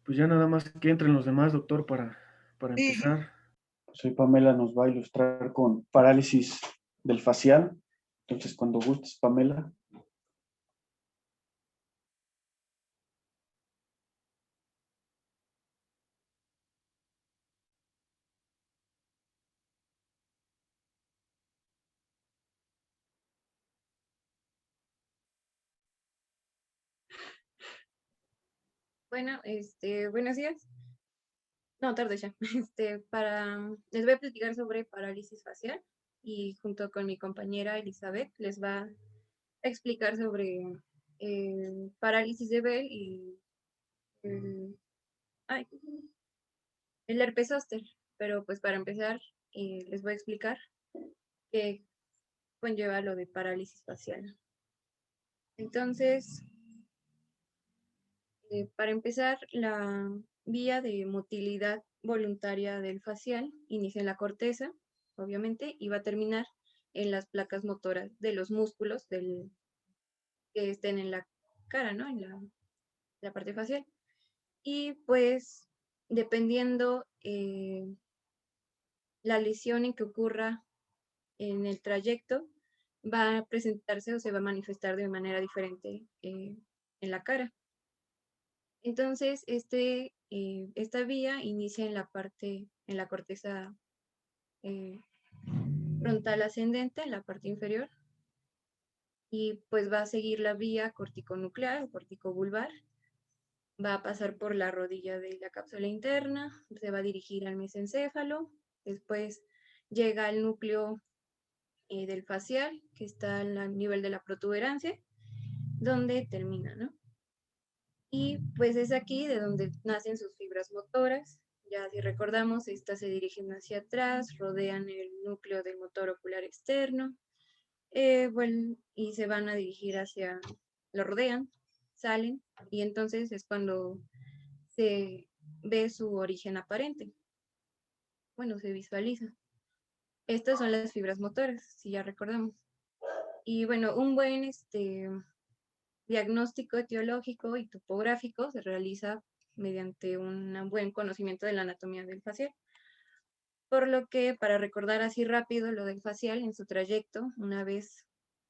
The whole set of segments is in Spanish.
Pues ya nada más que entren los demás, doctor, para Sí. empezar. Soy Pamela, nos va a ilustrar con parálisis del facial. Entonces, cuando gustes, Pamela. Bueno, buenos días. No, tarde ya. Les voy a platicar sobre parálisis facial y junto con mi compañera Elizabeth les va a explicar sobre parálisis de Bell y el, ay, el herpes zóster. Pero pues para empezar, les voy a explicar qué conlleva lo de parálisis facial. Entonces, para empezar, la vía de motilidad voluntaria del facial inicia en la corteza, obviamente, y va a terminar en las placas motoras de los músculos que estén en la cara, ¿no? En la parte facial. Y pues, dependiendo la lesión en que ocurra en el trayecto, va a presentarse o se va a manifestar de manera diferente en la cara. Entonces, esta vía inicia en en la corteza eh, frontal ascendente, en la parte inferior, y pues va a seguir la vía corticonuclear o corticobulbar, va a pasar por la rodilla de la cápsula interna, se va a dirigir al mesencéfalo, después llega al núcleo del facial, que está al nivel de la protuberancia, donde termina, ¿no? Y pues es aquí de donde nacen sus fibras motoras. Ya si recordamos, estas se dirigen hacia atrás, rodean el núcleo del motor ocular externo, bueno, y se van a dirigir lo rodean, salen, y entonces es cuando se ve su origen aparente. Bueno, se visualiza. Estas son las fibras motoras, si ya recordamos. Y bueno, un buen diagnóstico etiológico y topográfico se realiza mediante un buen conocimiento de la anatomía del facial. Por lo que, para recordar así rápido lo del facial en su trayecto, una vez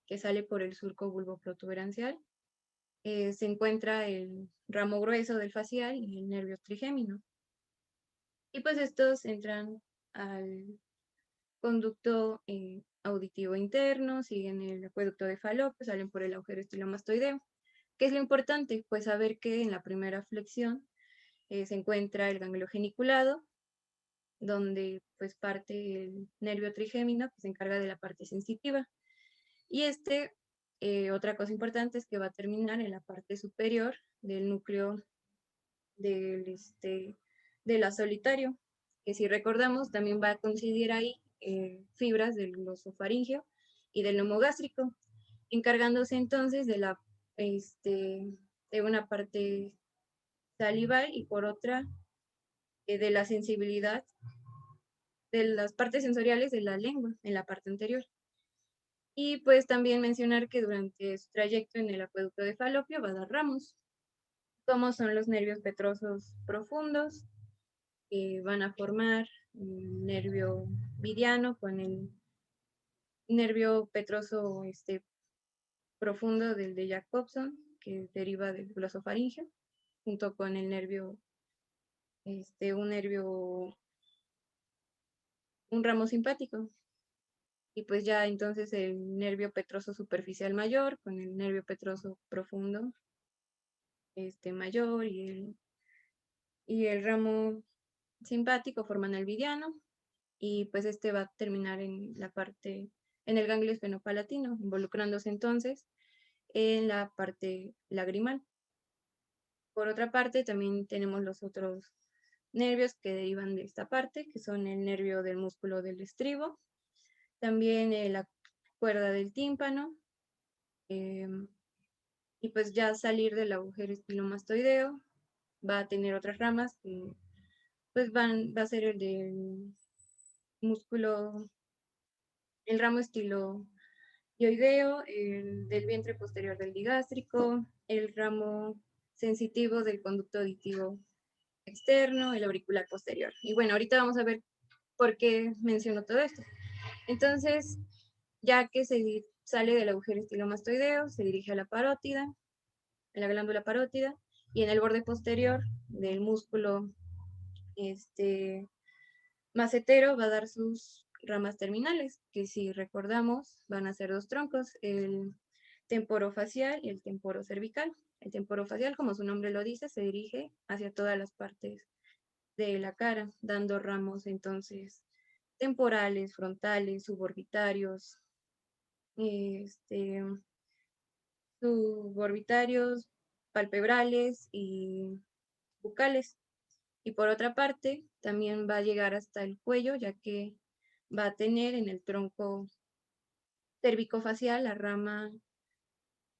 que sale por el surco bulboprotuberancial, se encuentra el ramo grueso del facial y el nervio trigémino. Y pues estos entran al conducto auditivo interno, siguen el acueducto de Falopio, salen por el agujero estilomastoideo. ¿Qué es lo importante? Pues saber que en la primera flexión se encuentra el ganglio geniculado, donde pues parte el nervio trigémino que se encarga de la parte sensitiva. Y otra cosa importante es que va a terminar en la parte superior del núcleo del la solitario, que si recordamos también va a coincidir ahí fibras del glosofaringeo y del neumogástrico, encargándose entonces de una parte salival y por otra de la sensibilidad de las partes sensoriales de la lengua en la parte anterior. Y pues también mencionar que durante su trayecto en el acueducto de Falopio va a dar ramos, como son los nervios petrosos profundos, que van a formar el nervio vidiano con el nervio petroso profundo del de Jacobson, que deriva del glosofaringeo, junto con el nervio, un ramo simpático. Y pues ya entonces el nervio petroso superficial mayor con el nervio petroso profundo mayor y el ramo simpático forman el vidiano, y pues va a terminar en el ganglio esfenopalatino, involucrándose entonces en la parte lagrimal. Por otra parte, también tenemos los otros nervios que derivan de esta parte, que son el nervio del músculo del estribo, también la cuerda del tímpano, y pues ya salir del agujero estilomastoideo va a tener otras ramas que pues va a ser el del músculo, el ramo estiloioideo, el del vientre posterior del digástrico, el ramo sensitivo del conducto auditivo externo, el auricular posterior. Y bueno, ahorita vamos a ver por qué menciono todo esto. Entonces, ya que se sale del agujero estilomastoideo, se dirige a la parótida, a la glándula parótida, y en el borde posterior del músculo macetero va a dar sus ramas terminales, que si recordamos van a ser dos troncos, el temporofacial y el temporocervical. El temporofacial, como su nombre lo dice, se dirige hacia todas las partes de la cara, dando ramos entonces temporales, frontales, suborbitarios, suborbitarios, palpebrales y bucales. Y por otra parte, también va a llegar hasta el cuello, ya que va a tener en el tronco cervicofacial la rama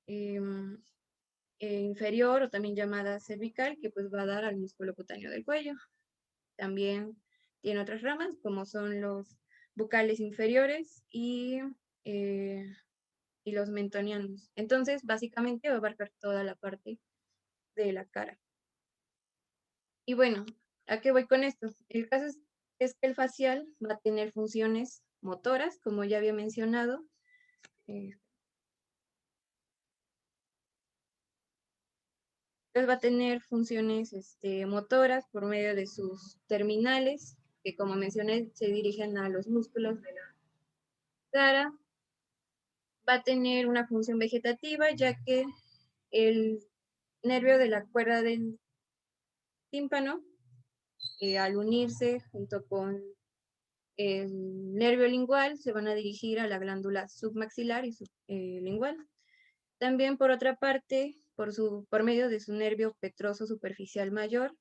em, inferior o también llamada cervical, que pues va a dar al músculo cutáneo del cuello. También tiene otras ramas, como son los bucales inferiores eh, y los mentonianos. Entonces, básicamente va a abarcar toda la parte de la cara. Y bueno, ¿a qué voy con esto? El caso es que el facial va a tener funciones motoras, como ya había mencionado. Entonces va a tener funciones motoras por medio de sus terminales, que como mencioné, se dirigen a los músculos de la cara. Va a tener una función vegetativa, ya que el nervio de la cuerda del tímpano, al unirse junto con el nervio lingual, se van a dirigir a la glándula submaxilar y sublingual. También, por otra parte, por medio de su nervio petroso superficial mayor,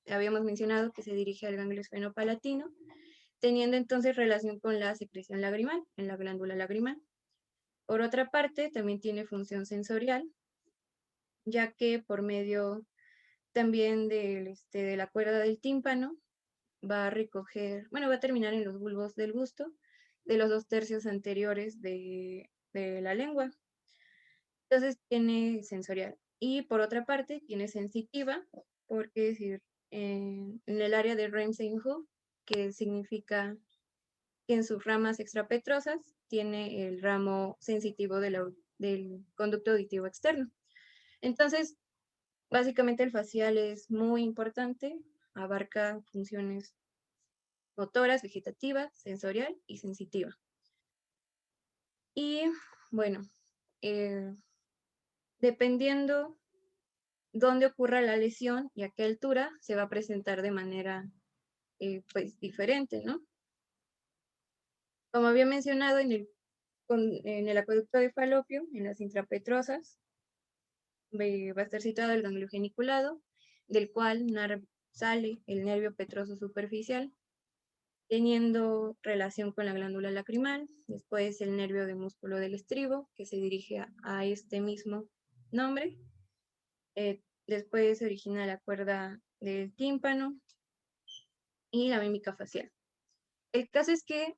habíamos mencionado que se dirige al ganglio esfenopalatino, teniendo entonces relación con la secreción lagrimal, en la glándula lagrimal. Por otra parte, también tiene función sensorial, ya que por medio también de la cuerda del tímpano va a recoger, bueno, va a terminar en los bulbos del gusto de los 2/3 anteriores de la lengua. Entonces tiene sensorial. Y por otra parte, tiene sensitiva, porque decir, en el área de Remsen-Hoof, que significa que en sus ramas extrapetrosas tiene el ramo sensitivo del conducto auditivo externo. Entonces, básicamente el facial es muy importante, abarca funciones motoras, vegetativa, sensorial y sensitiva. Y bueno, dependiendo dónde ocurra la lesión y a qué altura, se va a presentar de manera pues diferente, ¿no? Como había mencionado en el acueducto de Falopio, en las intrapetrosas, va a estar situado el ganglio geniculado, del cual sale el nervio petroso superficial, teniendo relación con la glándula lacrimal, después el nervio de músculo del estribo, que se dirige a este mismo nombre, después se origina la cuerda del tímpano y la mímica facial. El caso es que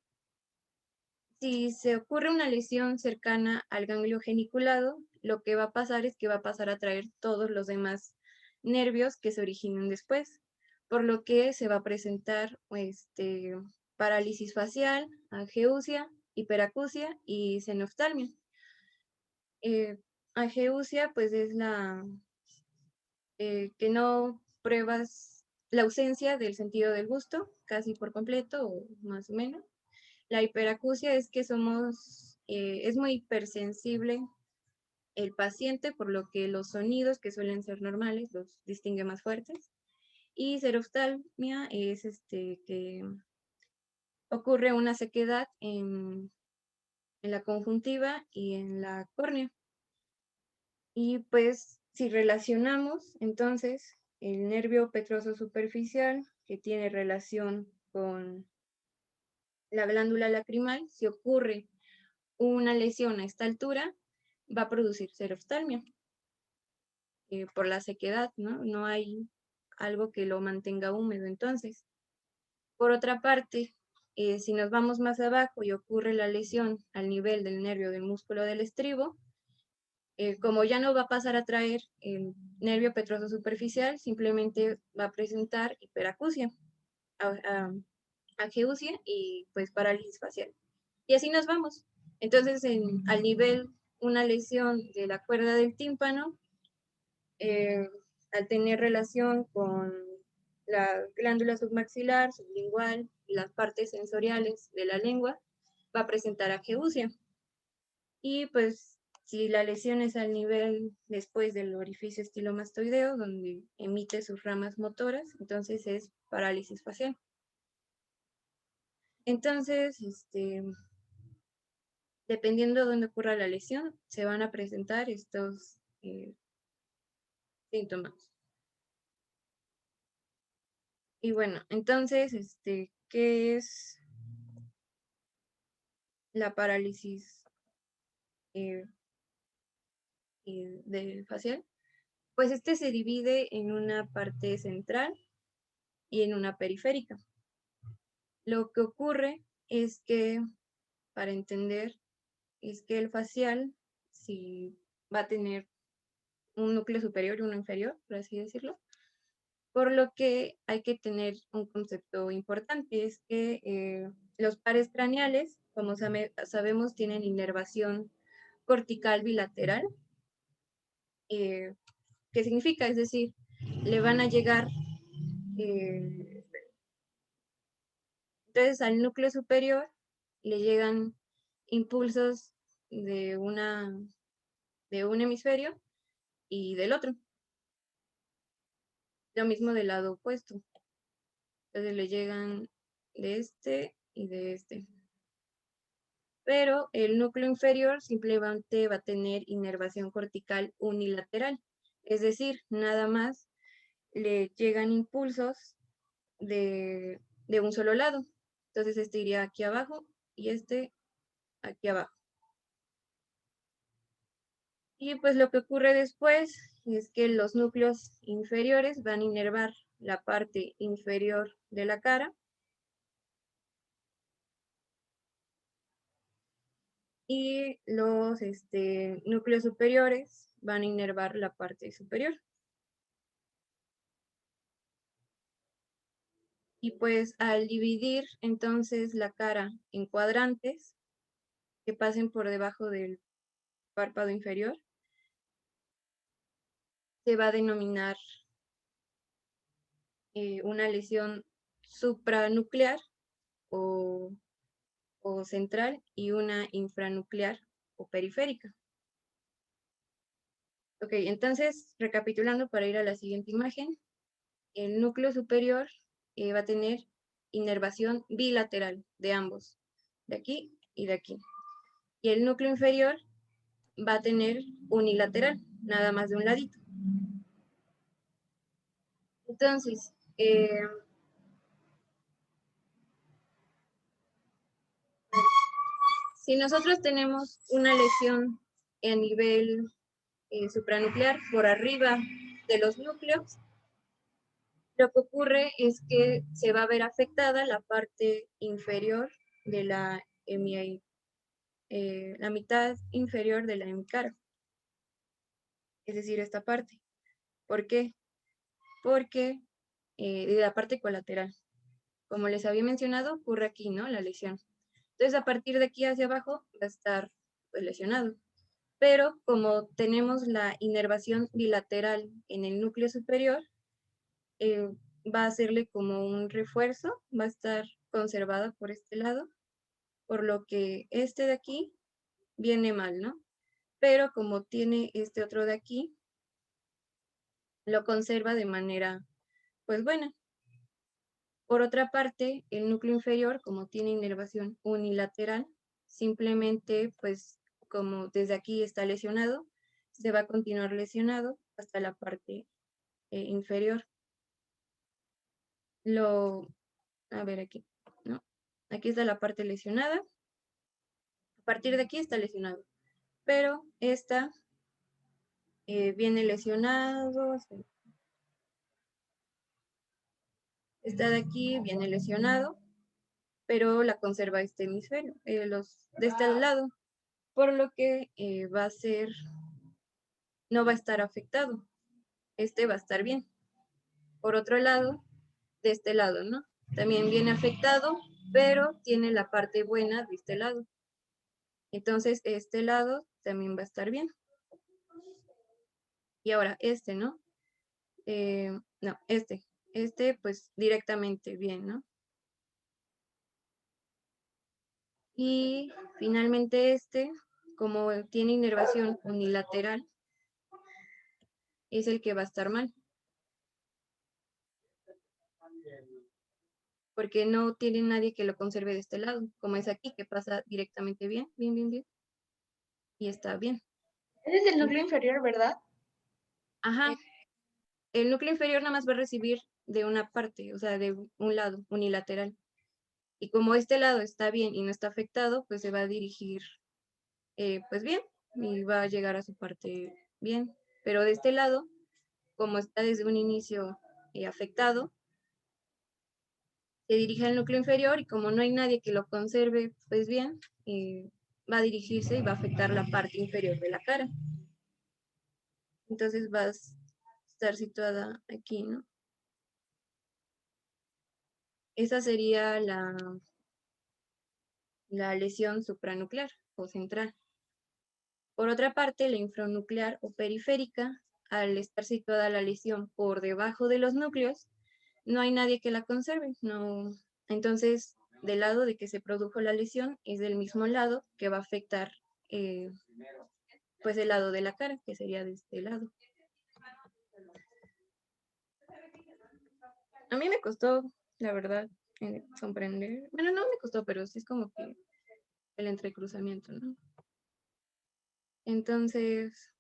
si se ocurre una lesión cercana al ganglio geniculado, lo que va a pasar es que va a pasar a traer todos los demás nervios que se originen después, por lo que se va a presentar parálisis facial, ageusia, hiperacusia y xenoftalmia. Ageusia pues es que no pruebas la ausencia del sentido del gusto, casi por completo o más o menos. La hiperacusia es que es muy hipersensible el paciente, por lo que los sonidos que suelen ser normales los distingue más fuertes. Y xeroftalmia es que ocurre una sequedad en la conjuntiva y en la córnea. Y pues si relacionamos entonces el nervio petroso superficial, que tiene relación con la glándula lacrimal, si ocurre una lesión a esta altura, va a producir xeroftalmia por la sequedad, ¿no? No hay algo que lo mantenga húmedo entonces. Por otra parte, si nos vamos más abajo y ocurre la lesión al nivel del nervio del músculo del estribo, como ya no va a pasar a traer el nervio petroso superficial, simplemente va a presentar hiperacusia, ageusia y pues parálisis facial. Y así nos vamos. Entonces, al nivel, una lesión de la cuerda del tímpano, al tener relación con la glándula submaxilar, sublingual y las partes sensoriales de la lengua, va a presentar ageusia. Y pues si la lesión es al nivel después del orificio estilomastoideo, donde emite sus ramas motoras, entonces es parálisis facial. Entonces, dependiendo de dónde ocurra la lesión, se van a presentar estos síntomas. Y bueno, entonces, ¿qué es la parálisis del facial? Pues se divide en una parte central y en una periférica. Lo que ocurre es que, para entender, es que el facial, si va a tener un núcleo superior y uno inferior, por así decirlo, por lo que hay que tener un concepto importante, es que los pares craneales, como sabemos, tienen inervación cortical bilateral. ¿Qué significa? Es decir, le van a llegar, entonces al núcleo superior le llegan impulsos de un hemisferio y del otro. Lo mismo del lado opuesto. Entonces le llegan de este y de este. Pero el núcleo inferior simplemente va a tener inervación cortical unilateral. Es decir, nada más le llegan impulsos de un solo lado. Entonces iría aquí abajo y aquí abajo. Y pues lo que ocurre después es que los núcleos inferiores van a inervar la parte inferior de la cara y los núcleos superiores van a inervar la parte superior. Y pues al dividir entonces la cara en cuadrantes que pasen por debajo del párpado inferior, se va a denominar una lesión supranuclear o central y una infranuclear o periférica. Ok, entonces, recapitulando para ir a la siguiente imagen, el núcleo superior va a tener inervación bilateral de ambos, de aquí y de aquí. Y el núcleo inferior va a tener unilateral, nada más de un ladito. Entonces, si nosotros tenemos una lesión a nivel supranuclear por arriba de los núcleos, lo que ocurre es que se va a ver afectada la parte inferior de la mitad inferior de la hemicara, es decir, esta parte. ¿Por qué? Porque de la parte colateral, como les había mencionado, ocurre aquí, ¿no? La lesión. Entonces, a partir de aquí hacia abajo va a estar pues, lesionado. Pero como tenemos la inervación bilateral en el núcleo superior, va a hacerle como un refuerzo, va a estar conservada por este lado, por lo que este de aquí viene mal, ¿no? Pero como tiene este otro de aquí, lo conserva de manera, pues buena. Por otra parte, el núcleo inferior, como tiene inervación unilateral, simplemente, pues, como desde aquí está lesionado, se va a continuar lesionado hasta la parte inferior. A ver aquí, ¿no? Aquí está la parte lesionada. A partir de aquí está lesionado. Pero esta viene lesionado. Esta de aquí viene lesionado, pero la conserva este hemisferio, los de este lado. Por lo que va a ser no va a estar afectado. Este va a estar bien. Por otro lado, de este lado, ¿no? También viene afectado, pero tiene la parte buena de este lado. Entonces, este lado también va a estar bien. Y ahora este, ¿no? No, este pues directamente bien, ¿no? Y finalmente este, como tiene inervación unilateral, es el que va a estar mal. Porque no tiene nadie que lo conserve de este lado, como es aquí, que pasa directamente bien, bien, bien, bien. Y está bien. Ese es el núcleo inferior, ¿verdad? Ajá. El núcleo inferior nada más va a recibir de una parte, o sea, de un lado, unilateral. Y como este lado está bien y no está afectado, pues se va a dirigir pues bien y va a llegar a su parte bien. Pero de este lado, como está desde un inicio afectado, se dirige al núcleo inferior y como no hay nadie que lo conserve pues bien, va a dirigirse y va a afectar la parte inferior de la cara. Entonces va a estar situada aquí, ¿no? Esa sería la lesión supranuclear o central. Por otra parte, la infranuclear o periférica, al estar situada la lesión por debajo de los núcleos, no hay nadie que la conserve. No. Entonces, del lado de que se produjo la lesión, es del mismo lado que va a afectar pues el lado de la cara, que sería de este lado. A mí me costó, la verdad, comprender. Bueno, no me costó, pero sí es como que el entrecruzamiento, ¿no? Entonces,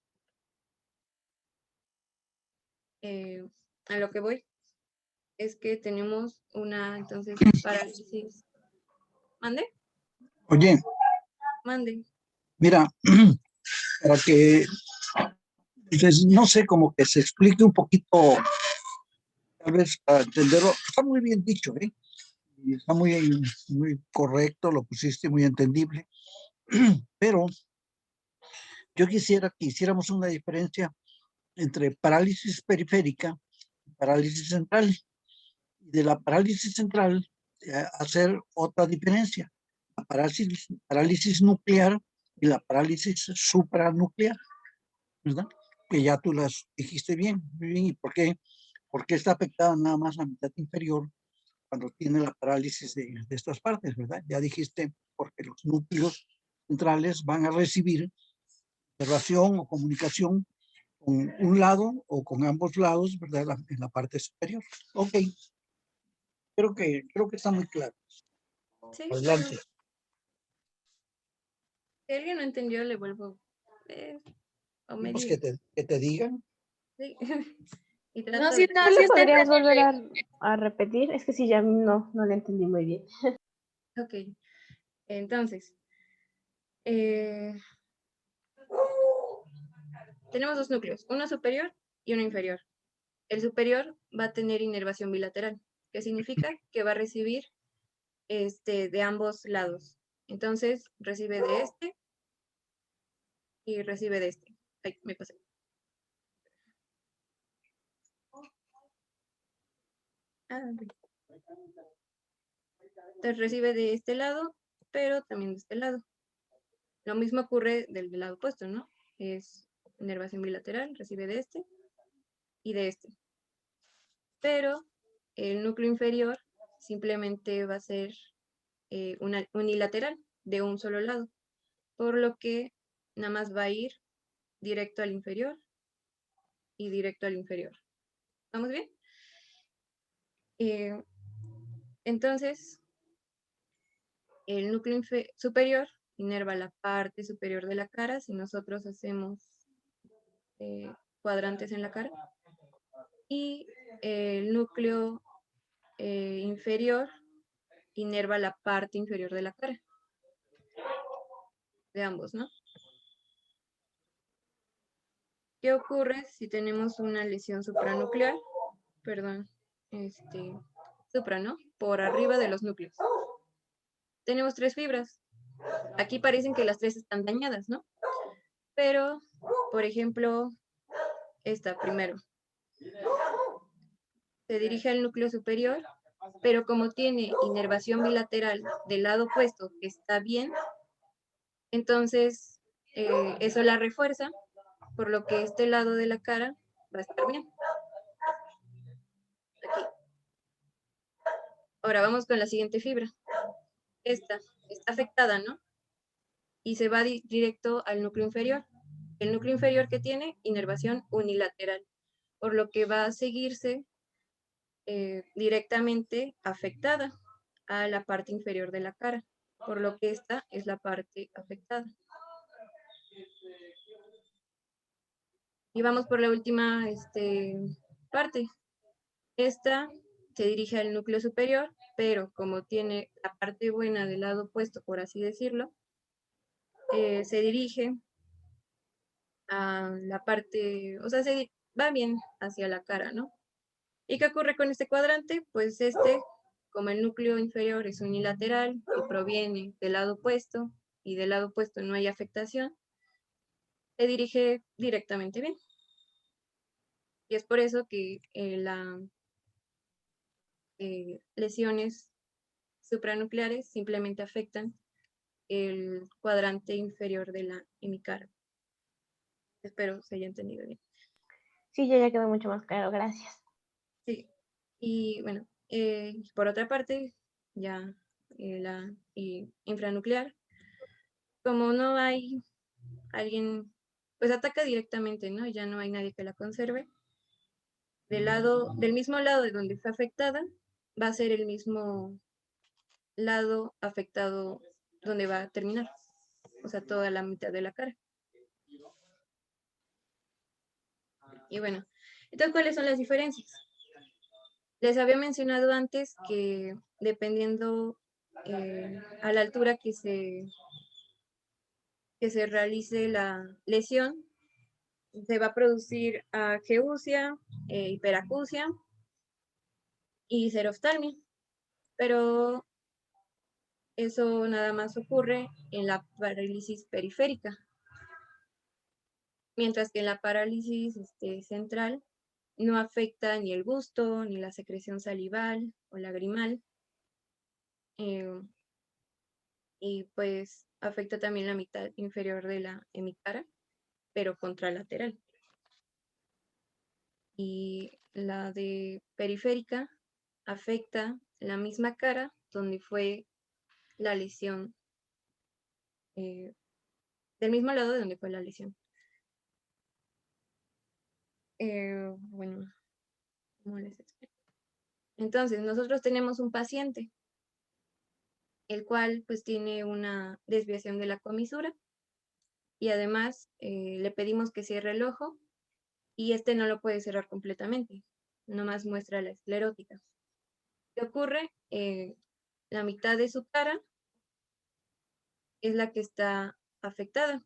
a lo que voy es que tenemos una, entonces, parálisis. ¿Mande? Oye, Mande. mira, para que, pues, no sé, como que se explique un poquito, tal vez para entenderlo, está muy bien dicho, ¿eh? Y está muy, muy correcto, lo pusiste muy entendible, pero yo quisiera que hiciéramos una diferencia entre parálisis periférica y parálisis central. Y de la parálisis central, hacer otra diferencia, la parálisis nuclear y la parálisis supranuclear, ¿verdad? Que ya tú las dijiste bien, muy bien. ¿Y por qué? Porque está afectada nada más la mitad inferior cuando tiene la parálisis de estas partes, ¿verdad? Ya dijiste, porque los núcleos centrales van a recibir observación o comunicación con un lado o con ambos lados, ¿verdad? En la parte superior. Ok, creo que está muy claro. Sí, Adelante. si alguien no entendió, le vuelvo o me Pues diga. que te digan. Sí. Y No, trato sí, de... no, ¿Tú sí le está podrías volver entendible. a repetir? Es que sí, ya no le entendí muy bien. Ok, entonces, tenemos dos núcleos, uno superior y uno inferior. El superior va a tener inervación bilateral, que significa que va a recibir de ambos lados. Entonces, recibe de este y recibe de este. Ay, me pasé. Ok. Entonces, recibe de este lado, pero también de este lado. Lo mismo ocurre del lado opuesto, ¿no? Es inervación bilateral, recibe de este y de este. Pero el núcleo inferior simplemente va a ser unilateral de un solo lado, por lo que nada más va a ir directo al inferior y directo al inferior. ¿Vamos bien? Entonces, el núcleo superior inerva la parte superior de la cara si nosotros hacemos cuadrantes en la cara. Y el núcleo inferior inerva la parte inferior de la cara. De ambos, ¿no? ¿Qué ocurre si tenemos una lesión supranuclear? Perdón, supra, ¿no? Por arriba de los núcleos. Tenemos tres fibras. Aquí parecen que las tres están dañadas, ¿no? Pero, por ejemplo, esta primero. Se dirige al núcleo superior, pero como tiene inervación bilateral del lado opuesto que está bien, entonces eso la refuerza, por lo que este lado de la cara va a estar bien. Aquí. Ahora vamos con la siguiente fibra. Esta está afectada, ¿no? Y se va directo al núcleo inferior. El núcleo inferior que tiene inervación unilateral, por lo que va a seguirse directamente afectada a la parte inferior de la cara, por lo que esta es la parte afectada. Y vamos por la última parte. Esta se dirige al núcleo superior, pero como tiene la parte buena del lado opuesto, por así decirlo, se dirige a la parte, o sea, va bien hacia la cara, ¿no? ¿Y qué ocurre con este cuadrante? Pues como el núcleo inferior es unilateral y proviene del lado opuesto, y del lado opuesto no hay afectación, se dirige directamente bien. Y es por eso que las lesiones supranucleares simplemente afectan el cuadrante inferior de la hemicara. Espero se haya entendido bien. Sí, ya quedó mucho más claro, gracias. Sí, y bueno, por otra parte, ya la infranuclear, como no hay alguien, pues ataca directamente, ¿no? Ya no hay nadie que la conserve. Del mismo lado de donde fue afectada, va a ser el mismo lado afectado donde va a terminar, o sea, toda la mitad de la cara. Y bueno, entonces, ¿cuáles son las diferencias? Les había mencionado antes que dependiendo a la altura que se realice la lesión, se va a producir ageusia, hiperacusia y seroftalmia, pero eso nada más ocurre en la parálisis periférica, mientras que en la parálisis central no afecta ni el gusto, ni la secreción salival o lagrimal, y pues afecta también la mitad inferior de la hemicara, pero contralateral. Y la de periférica afecta la misma cara donde fue la lesión, del mismo lado de donde fue la lesión. Bueno, ¿cómo les explico? Entonces, nosotros tenemos un paciente, el cual pues tiene una desviación de la comisura y además le pedimos que cierre el ojo y no lo puede cerrar completamente, nomás muestra la esclerótica. ¿Qué ocurre? La mitad de su cara es la que está afectada,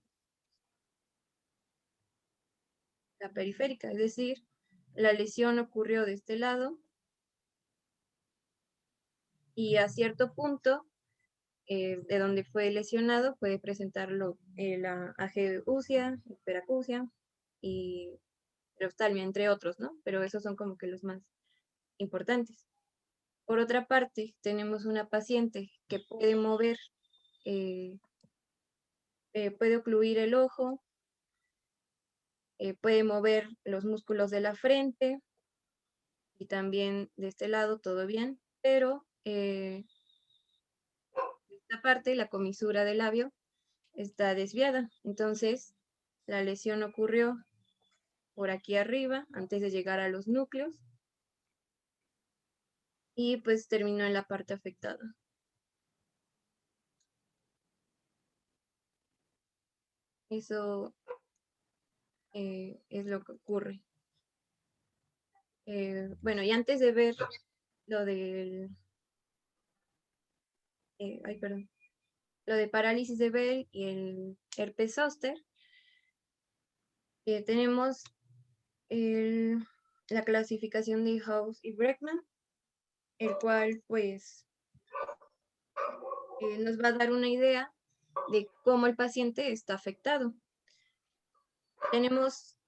la periférica, es decir, la lesión ocurrió de este lado y a cierto punto de donde fue lesionado puede presentarlo la ageusia, hiperacusia y oftalmia, entre otros, ¿no? Pero esos son como que los más importantes. Por otra parte, tenemos una paciente que puede mover, puede ocluir el ojo, puede mover los músculos de la frente y también de este lado todo bien, pero esta parte, la comisura del labio, está desviada. Entonces, la lesión ocurrió por aquí arriba, antes de llegar a los núcleos, y pues terminó en la parte afectada. Eso es lo que ocurre. Bueno, y antes de ver lo del, perdón, lo de parálisis de Bell y el herpes zóster, tenemos la clasificación de House y Bregman, el cual pues nos va a dar una idea de cómo el paciente está afectado.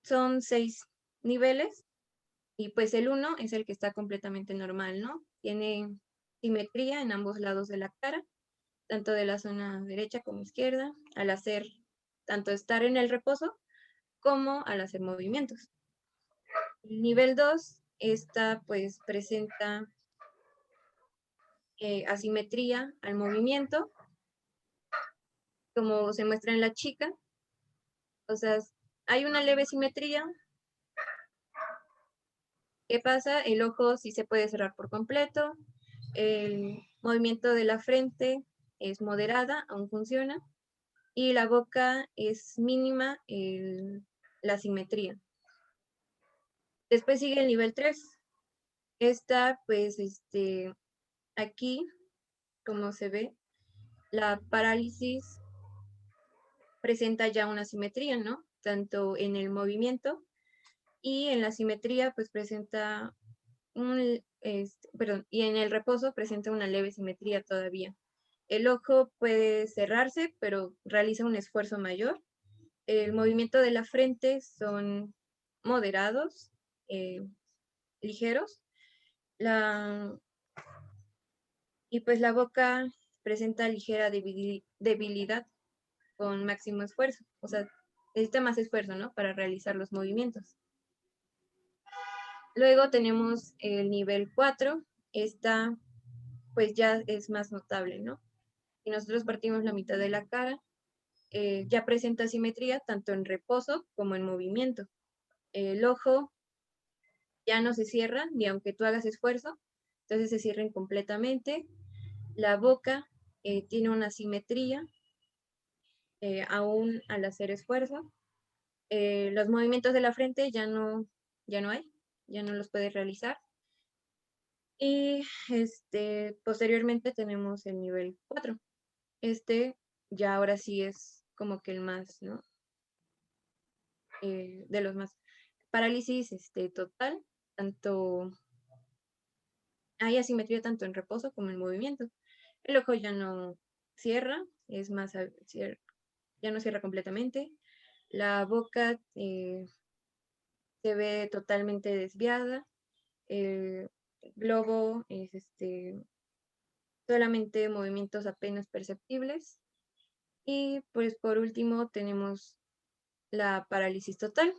Son 6 niveles, y pues el 1 es el que está completamente normal, ¿no? Tiene simetría en ambos lados de la cara, tanto de la zona derecha como izquierda, al hacer tanto estar en el reposo como al hacer movimientos. El nivel 2, esta pues presenta asimetría al movimiento, como se muestra en la chica. O sea, hay una leve simetría. ¿Qué pasa? El ojo sí se puede cerrar por completo. El movimiento de la frente es moderada, aún funciona. Y la boca es mínima la simetría. Después sigue el nivel 3. Esta, pues, aquí, como se ve, la parálisis presenta ya una simetría, ¿no? Tanto en el movimiento y en la simetría, pues presenta y en el reposo presenta una leve simetría todavía. El ojo puede cerrarse, pero realiza un esfuerzo mayor. El movimiento de la frente son moderados, ligeros. Y pues la boca presenta ligera debilidad con máximo esfuerzo. O sea, necesita más esfuerzo, ¿no? Para realizar los movimientos. Luego tenemos el nivel 4. Esta pues ya es más notable, ¿no? Y nosotros partimos la mitad de la cara, ya presenta simetría tanto en reposo como en movimiento. El ojo ya no se cierra, ni aunque tú hagas esfuerzo, entonces se cierran completamente. La boca tiene una simetría, aún al hacer esfuerzo. Los movimientos de la frente ya no hay, ya no los puedes realizar. Y posteriormente tenemos el nivel 4. Ya ahora sí es como que el más, ¿no? De los más. Parálisis total, tanto hay asimetría tanto en reposo como en movimiento. El ojo ya no cierra, es más, ya no cierra completamente. La boca se ve totalmente desviada. El globo es solamente movimientos apenas perceptibles. Y pues por último tenemos la parálisis total,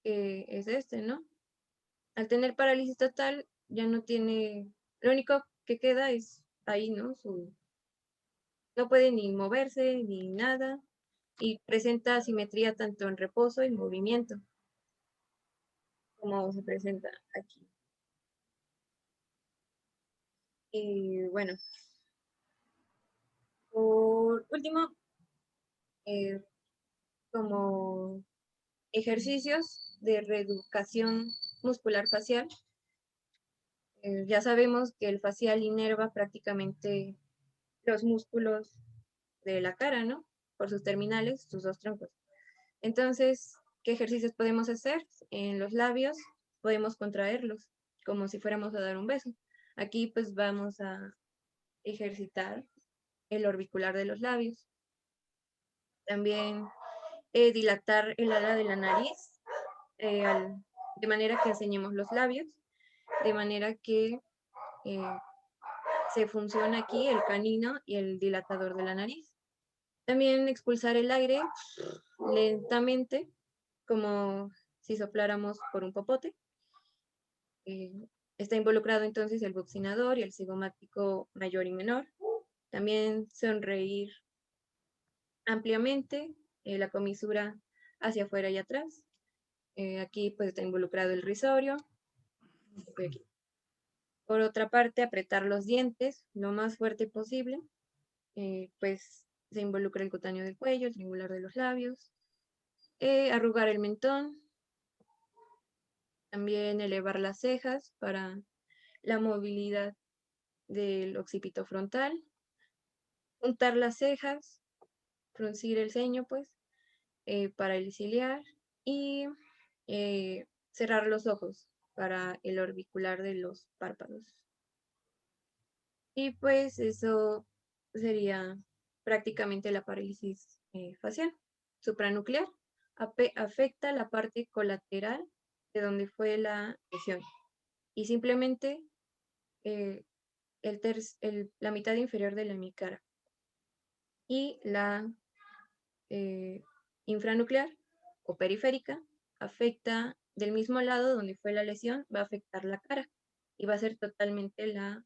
que es ¿no? Al tener parálisis total ya no tiene, lo único que queda es ahí, ¿no? No puede ni moverse ni nada y presenta asimetría tanto en reposo y movimiento, como se presenta aquí. Y bueno, por último, como ejercicios de reeducación muscular facial, ya sabemos que el facial inerva prácticamente los músculos de la cara, ¿no? Por sus terminales, sus dos troncos. Entonces, ¿qué ejercicios podemos hacer? En los labios podemos contraerlos, como si fuéramos a dar un beso. Aquí pues vamos a ejercitar el orbicular de los labios. También dilatar el ala de la nariz, de manera que enseñemos los labios, de manera que se funciona aquí el canino y el dilatador de la nariz. También expulsar el aire lentamente, como si sopláramos por un popote. Está involucrado entonces el buccinador y el cigomático mayor y menor. También sonreír ampliamente, la comisura hacia afuera y atrás. Aquí pues está involucrado el risorio. Aquí. Por otra parte, apretar los dientes lo más fuerte posible. Pues se involucra el cutáneo del cuello, el triangular de los labios. Arrugar el mentón. También elevar las cejas para la movilidad del occipito frontal. Juntar las cejas, fruncir el ceño, pues, para el ciliar. Y cerrar los ojos para el orbicular de los párpados. Y pues eso sería prácticamente la parálisis facial supranuclear. Afecta la parte colateral de donde fue la lesión. Y simplemente la mitad inferior de la hemicara. Y la infranuclear o periférica afecta del mismo lado donde fue la lesión, va a afectar la cara y va a ser totalmente la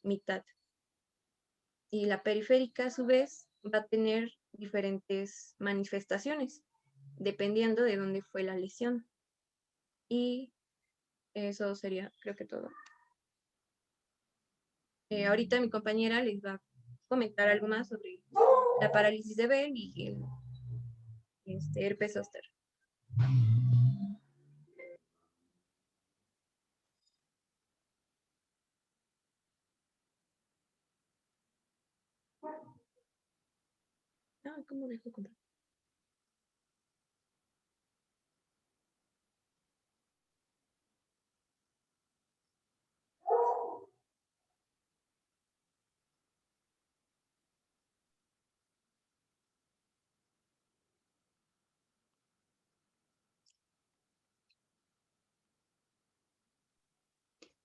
mitad. Y la periférica, a su vez, va a tener diferentes manifestaciones dependiendo de dónde fue la lesión. Y eso sería, creo que todo. Ahorita mi compañera les va a comentar algo más sobre la parálisis de Bell y el herpes zóster. ¿Cómo dejo comprar?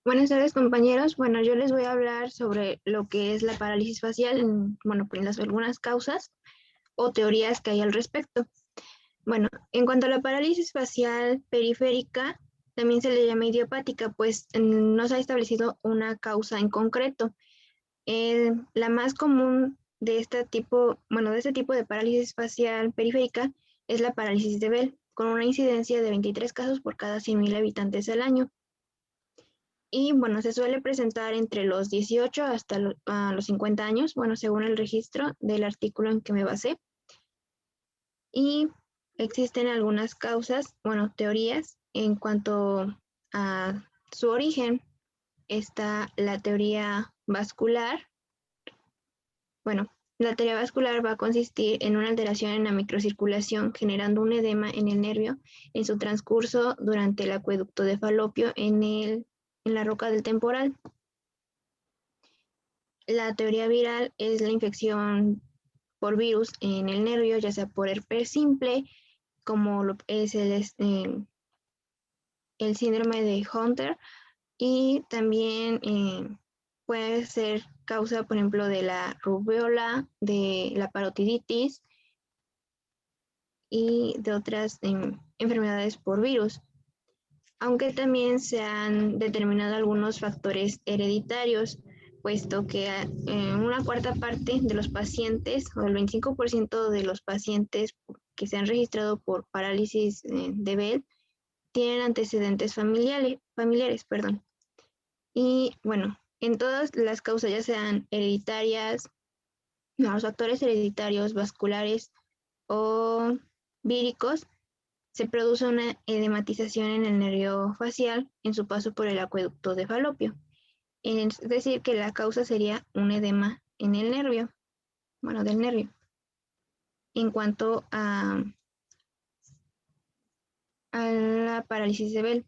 Buenas tardes, compañeros. Bueno, yo les voy a hablar sobre lo que es la parálisis facial, bueno, pues las algunas causas o teorías que hay al respecto. Bueno, en cuanto a la parálisis facial periférica, también se le llama idiopática, pues no se ha establecido una causa en concreto. La más común de este tipo de parálisis facial periférica es la parálisis de Bell, con una incidencia de 23 casos por cada 100.000 habitantes al año. Y bueno, se suele presentar entre los 18 hasta los 50 años, bueno, según el registro del artículo en que me basé. Y existen algunas causas, bueno, teorías en cuanto a su origen. Está la teoría vascular. Bueno, la teoría vascular va a consistir en una alteración en la microcirculación, generando un edema en el nervio en su transcurso durante el acueducto de Falopio en la roca del temporal. La teoría viral es la infección por virus en el nervio, ya sea por herpes simple, como es el síndrome de Hunter, y también puede ser causa, por ejemplo, de la rubiola, de la parotiditis y de otras enfermedades por virus. Aunque también se han determinado algunos factores hereditarios, puesto que una cuarta parte de los pacientes, o el 25% de los pacientes que se han registrado por parálisis de Bell, tienen antecedentes familiares. Y bueno, en todas las causas, ya sean hereditarias, los factores hereditarios, vasculares o víricos, se produce una edematización en el nervio facial en su paso por el acueducto de Falopio. Es decir, que la causa sería un edema en el nervio, bueno, del nervio. En cuanto a la parálisis de Bell.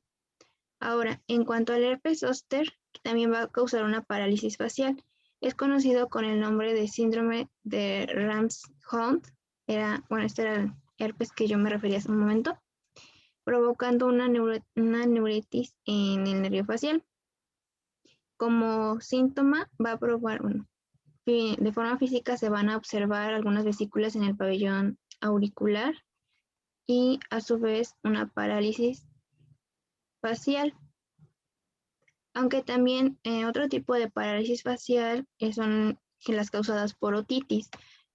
Ahora, en cuanto al herpes zóster, también va a causar una parálisis facial. Es conocido con el nombre de síndrome de Rams-Hunt. Este era el herpes que yo me refería hace un momento, provocando una neuritis en el nervio facial. Como síntoma va a provocar, de forma física se van a observar algunas vesículas en el pabellón auricular y a su vez una parálisis facial. Aunque también otro tipo de parálisis facial son las causadas por otitis.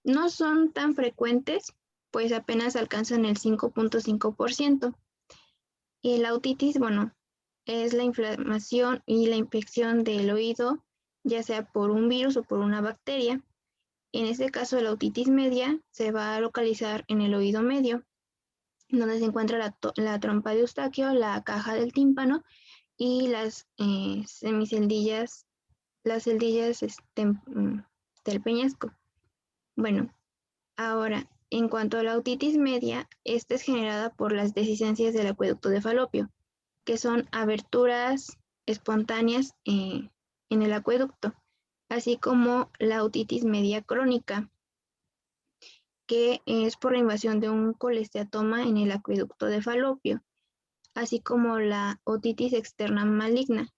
No son tan frecuentes, pues apenas alcanzan el 5.5%. Y la otitis, bueno, es la inflamación y la infección del oído, ya sea por un virus o por una bacteria. En este caso, la otitis media se va a localizar en el oído medio, donde se encuentra la trompa de Eustaquio, la caja del tímpano y las semiceldillas, las celdillas del peñasco. Bueno, ahora, en cuanto a la otitis media, esta es generada por las deficiencias del acueducto de Falopio, que son aberturas espontáneas en el acueducto, así como la otitis media crónica, que es por la invasión de un colesteatoma en el acueducto de Falopio. así como la otitis externa maligna,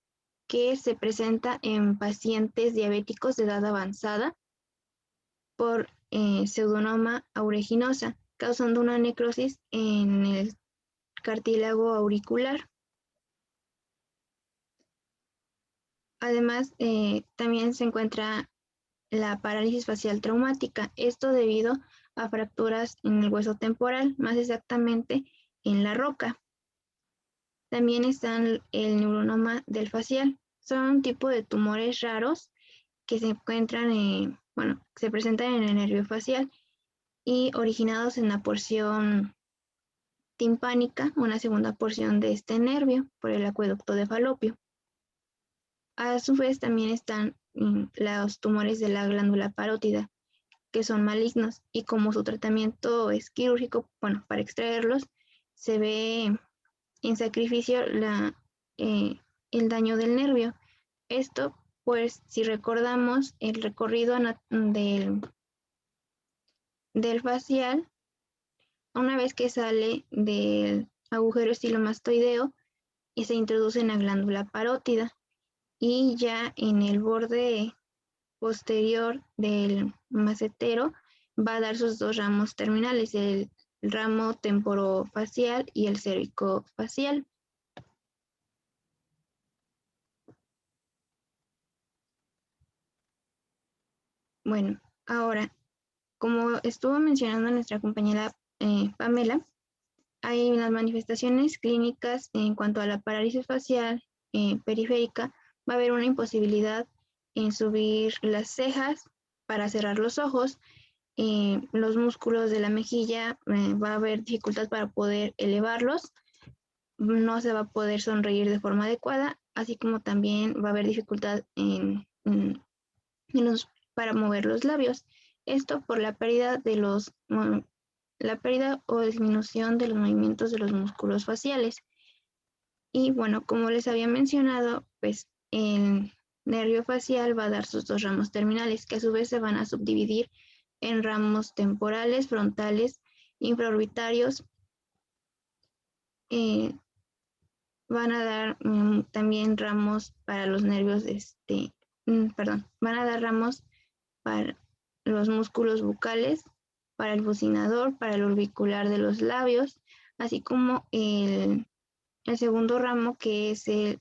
que se presenta en pacientes diabéticos de edad avanzada por pseudonoma aeruginosa, causando una necrosis en el cartílago auricular. Además, también se encuentra la parálisis facial traumática, esto debido a fracturas en el hueso temporal, más exactamente en la roca. También están el neuronoma del facial. Son un tipo de tumores raros que se encuentran, se presentan en el nervio facial y originados en la porción timpánica, una segunda porción de este nervio, por el acueducto de Falopio. A su vez también están los tumores de la glándula parótida, que son malignos, y como su tratamiento es quirúrgico, para extraerlos, se ve en sacrificio el daño del nervio. Esto, pues, si recordamos el recorrido del facial, una vez que sale del agujero estilomastoideo y se introduce en la glándula parótida, y ya en el borde posterior del macetero va a dar sus dos ramos terminales, el ramo temporofacial y el cervicofacial. Bueno, ahora, como estuvo mencionando nuestra compañera Pamela, hay las manifestaciones clínicas en cuanto a la parálisis facial periférica. Va a haber una imposibilidad en subir las cejas para cerrar los ojos, los músculos de la mejilla, va a haber dificultad para poder elevarlos, no se va a poder sonreír de forma adecuada, así como también va a haber dificultad para mover los labios. Esto por la pérdida o disminución de los movimientos de los músculos faciales. Y bueno, como les había mencionado, pues el nervio facial va a dar sus dos ramos terminales, que a su vez se van a subdividir en ramos temporales, frontales, infraorbitarios. Van a dar también ramos para los nervios, van a dar ramos para los músculos bucales, para el bucinador, para el orbicular de los labios, así como el segundo ramo, que es el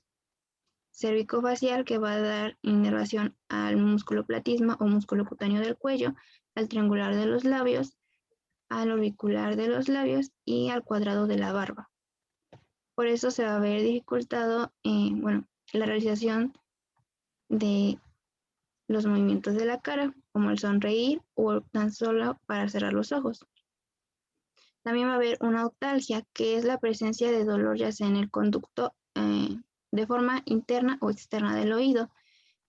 cervicofacial, que va a dar inervación al músculo platisma o músculo cutáneo del cuello, al triangular de los labios, al orbicular de los labios y al cuadrado de la barba. Por eso se va a ver dificultado la realización de los movimientos de la cara, como el sonreír o tan solo para cerrar los ojos. También va a haber una octalgia, que es la presencia de dolor ya sea en el conducto de forma interna o externa del oído.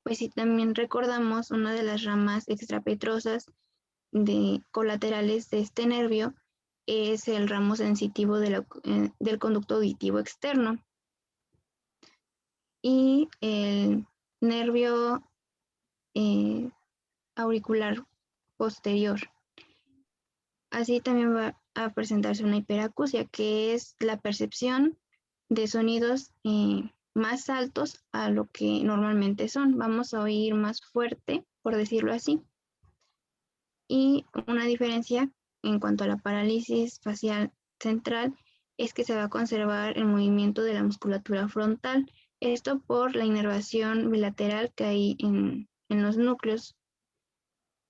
Pues si también recordamos, una de las ramas extrapetrosas colaterales de este nervio es el ramo sensitivo del conducto auditivo externo. Y el nervio auricular posterior. Así también va a presentarse una hiperacusia, que es la percepción de sonidos más altos a lo que normalmente son. Vamos a oír más fuerte, por decirlo así. Y una diferencia en cuanto a la parálisis facial central es que se va a conservar el movimiento de la musculatura frontal. Esto por la inervación bilateral que hay en los núcleos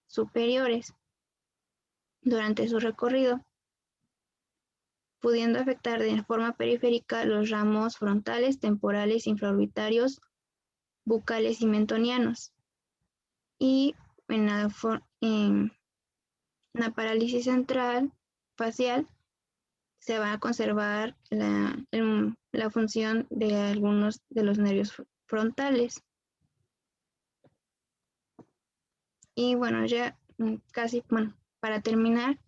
superiores durante su recorrido, pudiendo afectar de forma periférica los ramos frontales, temporales, infraorbitarios, bucales y mentonianos. Y en la parálisis central facial se va a conservar la función de algunos de los nervios frontales. Y bueno, ya casi, para terminar,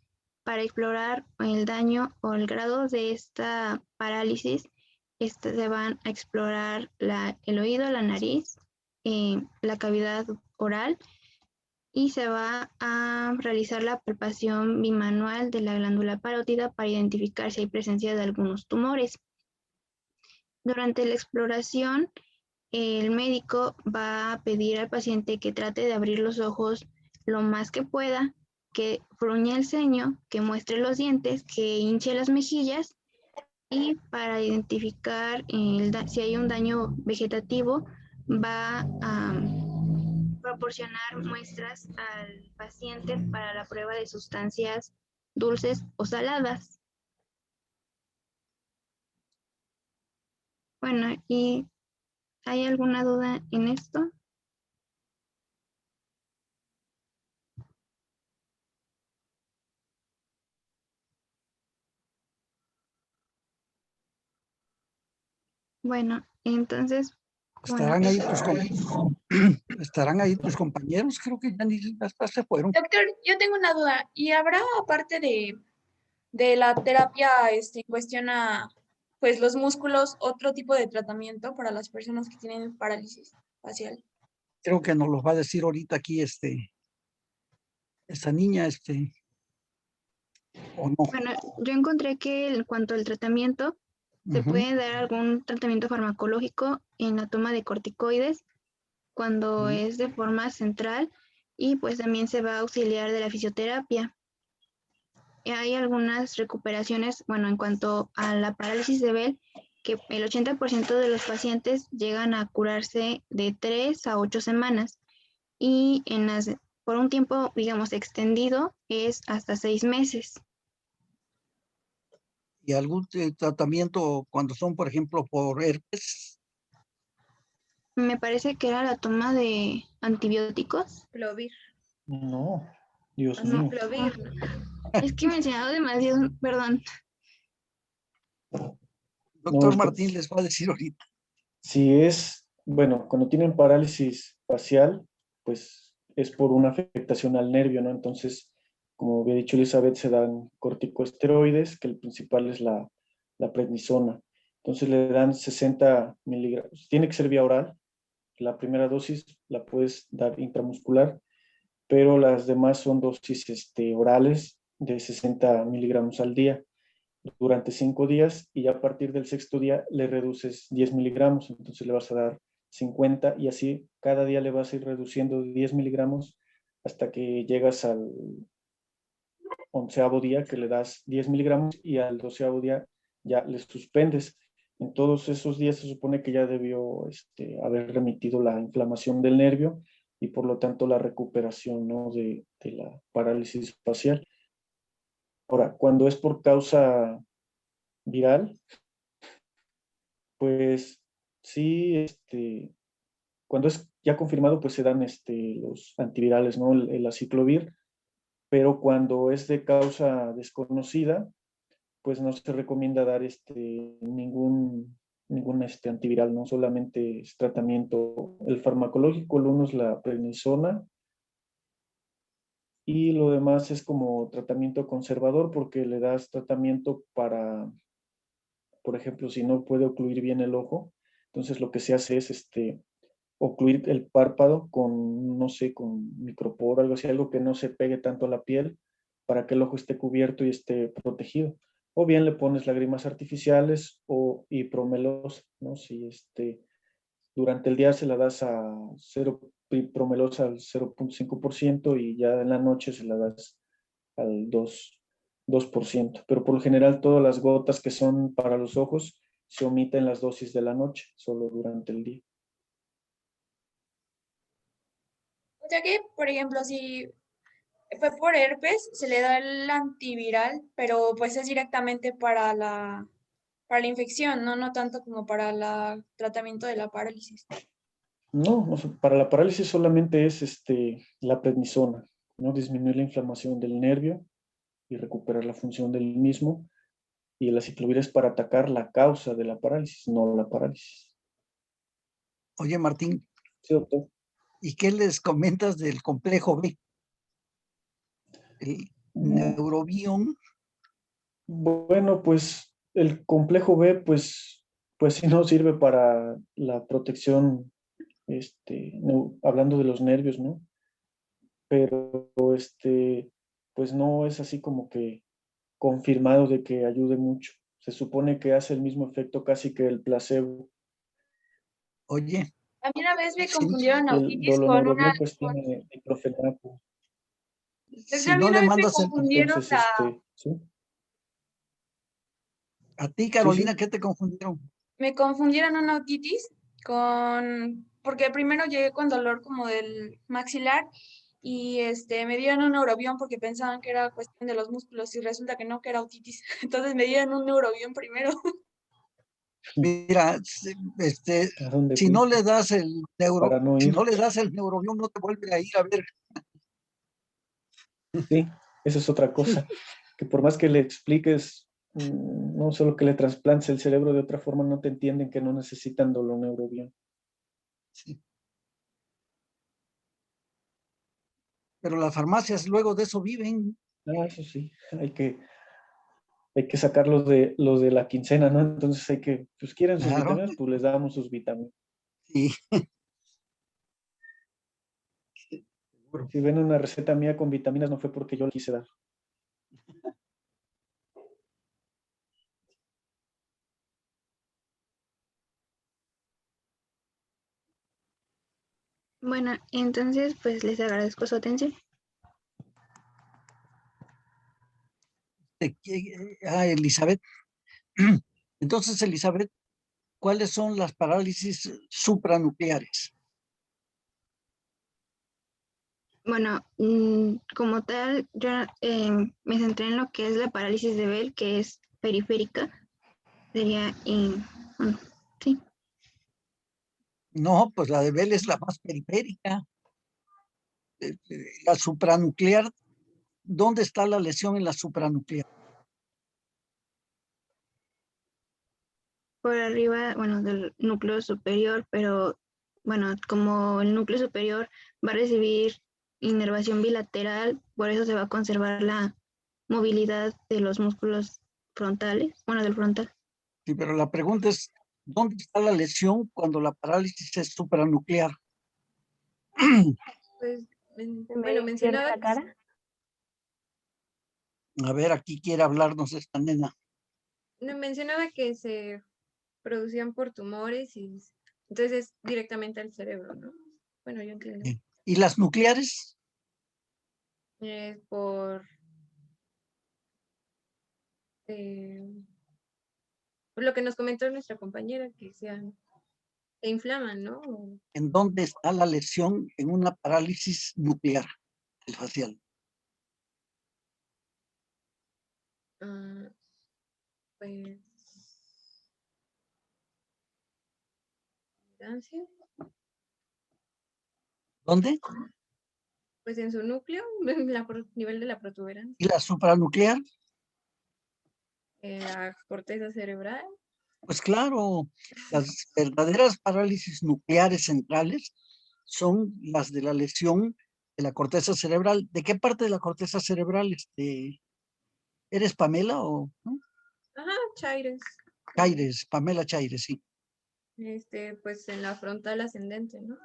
para explorar el daño o el grado de esta parálisis, se van a explorar el oído, la nariz, la cavidad oral, y se va a realizar la palpación bimanual de la glándula parótida para identificar si hay presencia de algunos tumores. Durante la exploración, el médico va a pedir al paciente que trate de abrir los ojos lo más que pueda, que fruña el ceño, que muestre los dientes, que hinche las mejillas y para identificar si hay un daño vegetativo, va a proporcionar muestras al paciente para la prueba de sustancias dulces o saladas. Bueno, ¿y hay alguna duda en esto? Bueno, entonces, bueno, ¿Estarán ahí estarán ahí tus compañeros? Creo que ya ni hasta se fueron. Doctor, yo tengo una duda. ¿Y habrá, aparte de la terapia en cuestión a pues, los músculos, otro tipo de tratamiento para las personas que tienen parálisis facial? Creo que nos los va a decir ahorita aquí esta niña, o no. bueno, yo encontré que en cuanto al tratamiento, se Ujú. puede dar algún tratamiento farmacológico en la toma de corticoides cuando es de forma central y pues también se va a auxiliar de la fisioterapia. Hay algunas recuperaciones, bueno, en cuanto a la parálisis de Bell, que el 80% de los pacientes llegan a curarse de 3 a 8 semanas y por un tiempo, digamos, extendido es hasta 6 meses. ¿Y algún tratamiento cuando son, por ejemplo, por herpes? Me parece que era la toma de antibióticos. Plovir. No, Dios No, mío. Plovir. Es que he mencionado demasiado, perdón. No, Doctor Martín les va a decir ahorita. si es, bueno, cuando tienen parálisis facial, pues es por una afectación al nervio, ¿no? Entonces, como había dicho Elizabeth, se dan corticosteroides, que el principal es la prednisona. Entonces le dan 60 miligramos. Tiene que ser vía oral. La primera dosis la puedes dar intramuscular, pero las demás son dosis orales de 60 miligramos al día durante 5 días y ya a partir del sexto día le reduces 10 miligramos, entonces le vas a dar 50 y así cada día le vas a ir reduciendo 10 miligramos hasta que llegas al 11º día que le das 10 miligramos y al 12º día ya le suspendes. En todos esos días se supone que ya debió haber remitido la inflamación del nervio y por lo tanto la recuperación, ¿no? de la parálisis facial. Ahora, cuando es por causa viral, pues sí, cuando es ya confirmado, pues se dan los antivirales, ¿no? El aciclovir, pero cuando es de causa desconocida, pues no se recomienda dar ningún antiviral, no solamente es tratamiento. El farmacológico, el uno es la prednisona y lo demás es como tratamiento conservador porque le das tratamiento para, por ejemplo, si no puede ocluir bien el ojo, entonces lo que se hace es ocluir el párpado con, no sé, con micropor, algo así, algo que no se pegue tanto a la piel para que el ojo esté cubierto y esté protegido. O bien le pones lágrimas artificiales y promelosa, ¿no? Si durante el día se la das a promelosa al 0.5% y ya en la noche se la das al 2%. Pero por lo general todas las gotas que son para los ojos se omiten las dosis de la noche, solo durante el día. O sea que, por ejemplo, si fue por herpes, se le da el antiviral, pero pues es directamente para la infección, ¿no? No tanto como para el tratamiento de la parálisis. No, para la parálisis solamente es la prednisona, ¿no? Disminuir la inflamación del nervio y recuperar la función del mismo. Y el aciclovir es para atacar la causa de la parálisis, no la parálisis. Oye, Martín, Sí, doctor. ¿y qué les comentas del complejo B? El neurobión. Bueno, pues el complejo B, pues sí no sirve para la protección, hablando de los nervios, ¿no? Pero pues no es así como que confirmado de que ayude mucho. O Se supone que hace el mismo efecto casi que el placebo. Oye, A mí una vez me si, confundieron Y el otitis con una doloneurobión pues tiene diclofenaco. Desde si a mí no una le vez me mandas confundieron Entonces, sí. a ti, Sí, Carolina, sí. ¿qué te confundieron? me confundieron una otitis porque primero llegué con dolor como del maxilar y me dieron un neurobión porque pensaban que era cuestión de los músculos y resulta que no, que era otitis. Entonces me dieron un neurobión primero. Mira, ¿A dónde si no fuiste? le das el Para no si no ir. le das el neurobión, no te vuelve a ir a ver. Sí, esa es otra cosa. Que por más que le expliques, no solo que le trasplantes el cerebro de otra forma, no te entienden que no necesitan doloneurobión. Sí. Pero las farmacias luego de eso viven. Ah, eso sí, hay que sacar los de la quincena, ¿no? Entonces hay que, pues quieren sus Claro, vitaminas, pues les damos sus vitaminas. sí, seguro. Si ven una receta mía con vitaminas, no fue porque yo la quise dar. Bueno, entonces pues les agradezco su atención. Elizabeth. Entonces, Elizabeth, ¿cuáles son las parálisis supranucleares? Bueno, como tal, yo me centré en lo que es la parálisis de Bell, que es periférica. Sería, bueno, sí. No, pues la de Bell es la más periférica. La supranuclear, ¿dónde está la lesión en la supranuclear? Por arriba, bueno, del núcleo superior, pero bueno, como el núcleo superior va a recibir inervación bilateral, por eso se va a conservar la movilidad de los músculos frontales, bueno, del frontal. Sí, pero la pregunta es, ¿dónde está la lesión cuando la parálisis es supranuclear? Pues, ¿En bueno, medio izquierdo de mencionaba la cara? A ver, aquí quiere hablarnos esta nena. mencionaba que se producían por tumores y entonces es directamente al cerebro, ¿no? Bueno, yo entiendo. ¿Y las nucleares? Por eh, lo que nos comentó nuestra compañera, que se inflaman, ¿no? ¿En dónde está la lesión en una parálisis nuclear, el facial? Ah, pues, ansia, ¿Dónde? pues en su núcleo, nivel de la protuberancia, ¿Y la supranuclear? la corteza cerebral. Pues claro, las verdaderas parálisis nucleares centrales son las de la lesión de la corteza cerebral. ¿De qué parte de la corteza cerebral? ¿Eres Pamela o no? Ajá, Chaires. Chaires, Pamela Chaires, sí. Pues en la frontal ascendente, ¿no?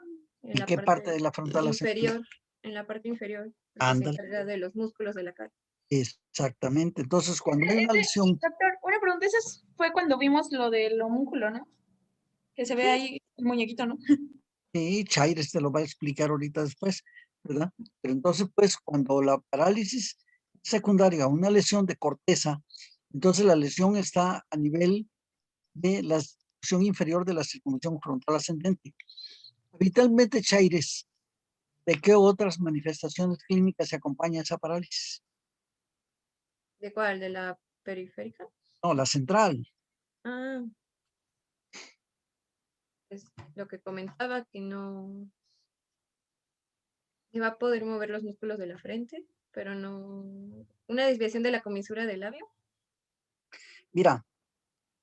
En ¿Y la qué parte parte de la frontal ascendente? inferior, en la parte inferior, porque se Ándale, encarga de los músculos de la cara. exactamente. Entonces, cuando hay una lesión, Doctor, una pregunta, esa fue cuando vimos lo del homúnculo, ¿no? Que se ve ahí el muñequito, ¿no? sí, Chaires te lo va a explicar ahorita después, ¿verdad? Pero entonces, pues, cuando la parálisis secundaria, una lesión de corteza, entonces la lesión está a nivel de la sección inferior de la circunvolución frontal ascendente. Habitualmente, Chaires, ¿de qué otras manifestaciones clínicas se acompaña esa parálisis? ¿De cuál? ¿De la periférica? No, la central. Ah, es lo que comentaba, que no se va a poder mover los músculos de la frente, pero no. Una desviación de la comisura del labio. Mira,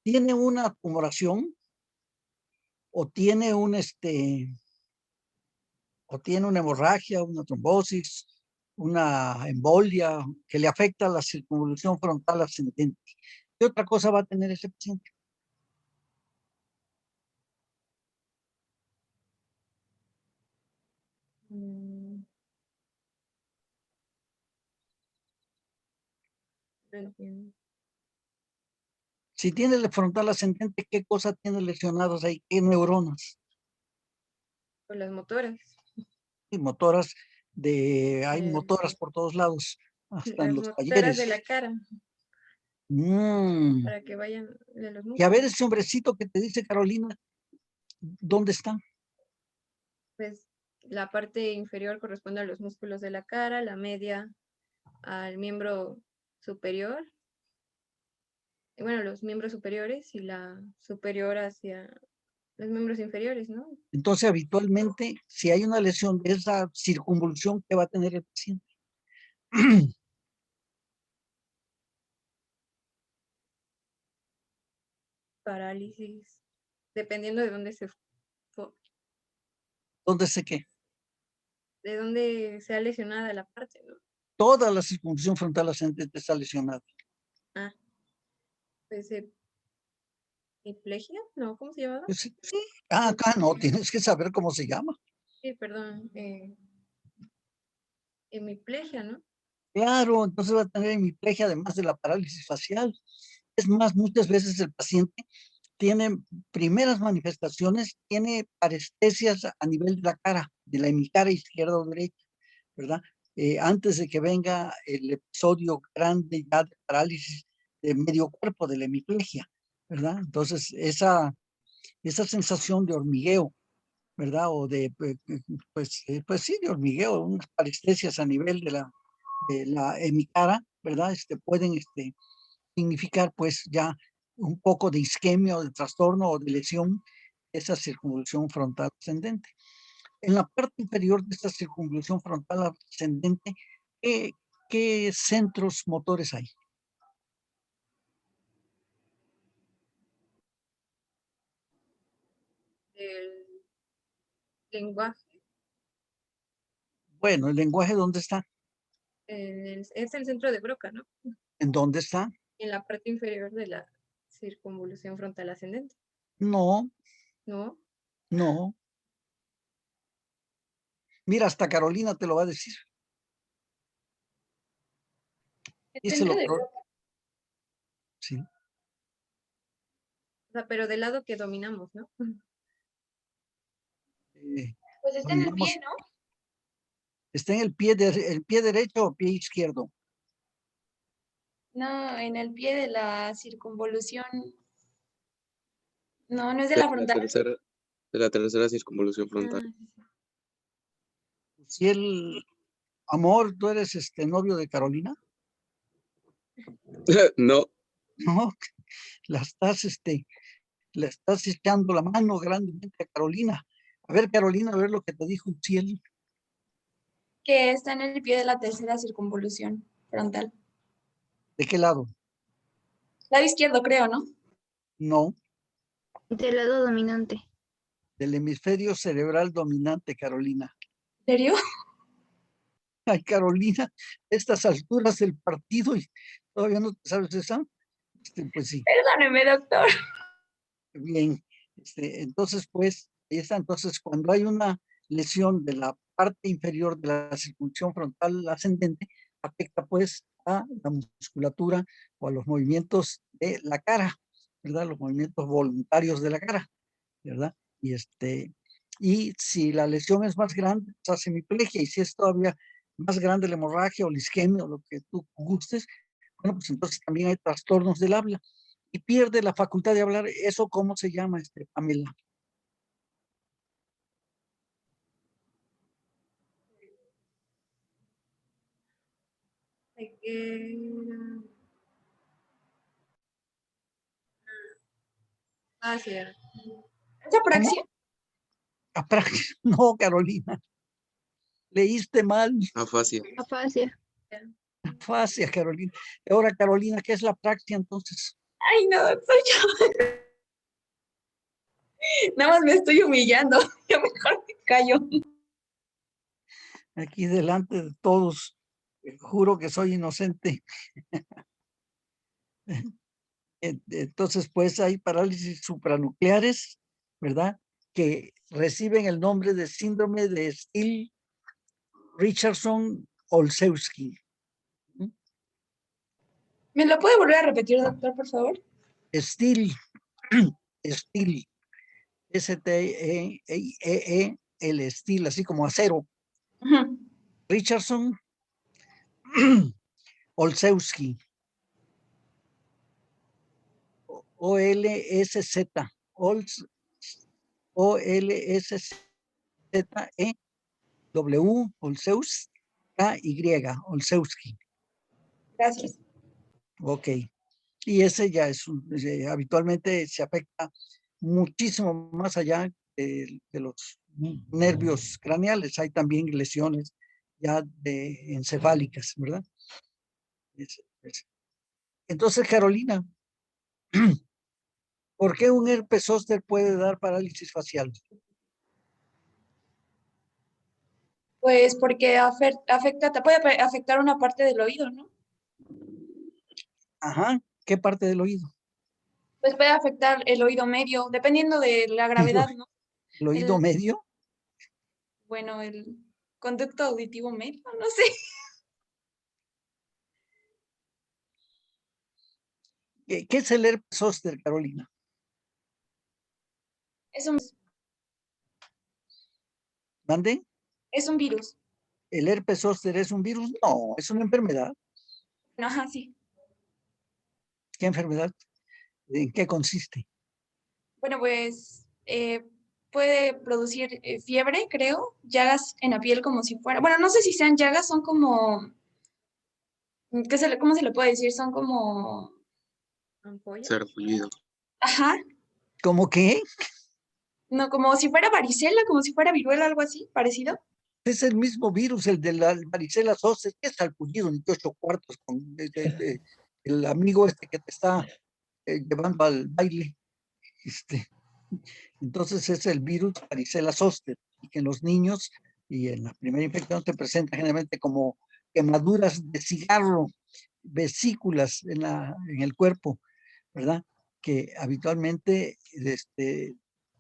tiene una tumoración o tiene o tiene una hemorragia, una trombosis, una embolia que le afecta a la circunvolución frontal ascendente. ¿Qué otra cosa va a tener ese paciente? Mm, no entiendo. Si tiene el frontal ascendente, ¿qué cosa tiene lesionadas ahí? ¿Qué neuronas? Por las motoras. Y motoras hay Eh, motoras por todos lados, hasta en las los motoras de talleres. la cara, Mm. para que vayan de los Y a ver músculos. ese hombrecito que te dice Carolina, ¿dónde está? Pues la parte inferior corresponde a los músculos de la cara, la media al miembro superior, y bueno, los miembros superiores y la superior hacia los miembros inferiores, ¿no? Entonces, habitualmente, si hay una lesión de esa circunvolución, ¿qué va a tener el paciente? Parálisis, dependiendo de dónde ¿Dónde se qué? de dónde sea lesionada la parte, ¿no? Toda la circunvolución frontal ascendente está lesionada. Ah, pues hemiplegia, ¿no? ¿Cómo se llamaba? Pues, sí. Acá no, tienes que saber cómo se llama. Sí, perdón, hemiplegia, ¿no? Claro, entonces va a tener hemiplegia además de la parálisis facial. Es más, muchas veces el paciente tiene primeras manifestaciones, tiene parestesias a nivel de la cara, de la hemicara izquierda o derecha, ¿verdad? Antes de que venga el episodio grande ya de parálisis de medio cuerpo, de la hemiplegia, ¿verdad? Entonces, esa sensación de hormigueo, ¿verdad? O de, pues sí, de hormigueo, unas parestesias a nivel de la hemicara, ¿verdad? Pueden significar pues ya un poco de isquemia o de trastorno o de lesión, esa circunvolución frontal ascendente. En la parte inferior de esta circunvolución frontal ascendente, ¿qué centros motores hay? El lenguaje Bueno, el lenguaje, ¿dónde está? es el centro de Broca, ¿no? ¿En dónde está? En la parte inferior de la circunvolución frontal ascendente, No, ¿no? no. Mira, hasta Carolina te lo va a decir. El centro Díselo, de Broca. sí. O sea, pero del lado que dominamos, ¿no? Pues está en el Dominamos, pie, ¿no? ¿está en el pie derecho o pie izquierdo? No, en el pie de la circunvolución. No, no es de De la la frontal. tercera, de la tercera circunvolución frontal. Ah, sí, sí. Si el amor, tú eres novio de Carolina, No, ¿no? La estás, le estás echando la mano grandemente a Carolina. A ver, Carolina, a ver lo que te dijo Uciel. Que está en el pie de la tercera circunvolución frontal. ¿De qué lado? Lado izquierdo, creo, ¿no? No, Del lado dominante. del hemisferio cerebral dominante, Carolina. ¿En serio? Ay, Carolina, a estas alturas del partido y todavía no te sabes esa. Pues sí, Perdóneme, doctor. bien. Entonces, pues, ahí está. Entonces, cuando hay una lesión de la parte inferior de la circunvolución frontal ascendente, afecta pues a la musculatura o a los movimientos de la cara, ¿verdad? Los movimientos voluntarios de la cara, ¿verdad? Y si la lesión es más grande, pues hace hemiplegia, y si es todavía más grande la hemorragia o la isquemia o lo que tú gustes, bueno, pues entonces también hay trastornos del habla y pierde la facultad de hablar. ¿Eso cómo se llama, Pamela? Hay que... Ah, sí. ¿Es apraxia? No, Carolina, leíste mal. afasia. Afasia. Afasia, Carolina. Ahora, Carolina, ¿qué es la apraxia entonces? Ay, no, doctor, yo. Nada más me estoy humillando. Yo mejor me callo. Aquí delante de todos, juro que soy inocente. Entonces, pues hay parálisis supranucleares, ¿verdad? Que reciben el nombre de síndrome de Still-Richardson-Olszewski. ¿Me lo puede volver a repetir, doctor, por favor? Steele, Steele, S-T-E-E-E-L, Steele, así como acero. Ujú. Richardson, Olszewski, O-L-S-Z, O-L-S-Z-E-W, Olszewski, K-Y, Olszewski. Gracias. Ok. Y ese ya es, habitualmente se afecta muchísimo más allá de los nervios craneales. Hay también lesiones ya encefálicas, ¿verdad? Entonces, Carolina, ¿por qué un herpes zóster puede dar parálisis facial? Pues porque puede afectar una parte del oído, ¿no? Ajá, ¿qué parte del oído? Pues puede afectar el oído medio, dependiendo de la gravedad, ¿no? ¿El oído El, medio? bueno, el conducto auditivo medio, no sé. ¿Qué es el herpes zóster, Carolina? Es ¿Mande? un virus. ¿El herpes zóster es un virus? No, es una enfermedad. Bueno, ajá, sí. ¿Qué enfermedad? ¿En qué consiste? Bueno, pues puede producir fiebre, creo, llagas en la piel como si fuera, bueno, no sé si sean llagas, son como, ¿cómo se le puede decir? Son como, ¿Ampolla? Sarpullido. ajá, ¿Cómo qué? no, como si fuera varicela, como si fuera viruela, algo así, parecido. Es el mismo virus, el de la varicela zoster, que es salpullido en 8 cuartos con el amigo este que te está llevando al baile. Este, entonces es el virus varicela zoster, y que en los niños y en la primera infección se presenta generalmente como quemaduras de cigarro, vesículas en el cuerpo, ¿verdad? Que habitualmente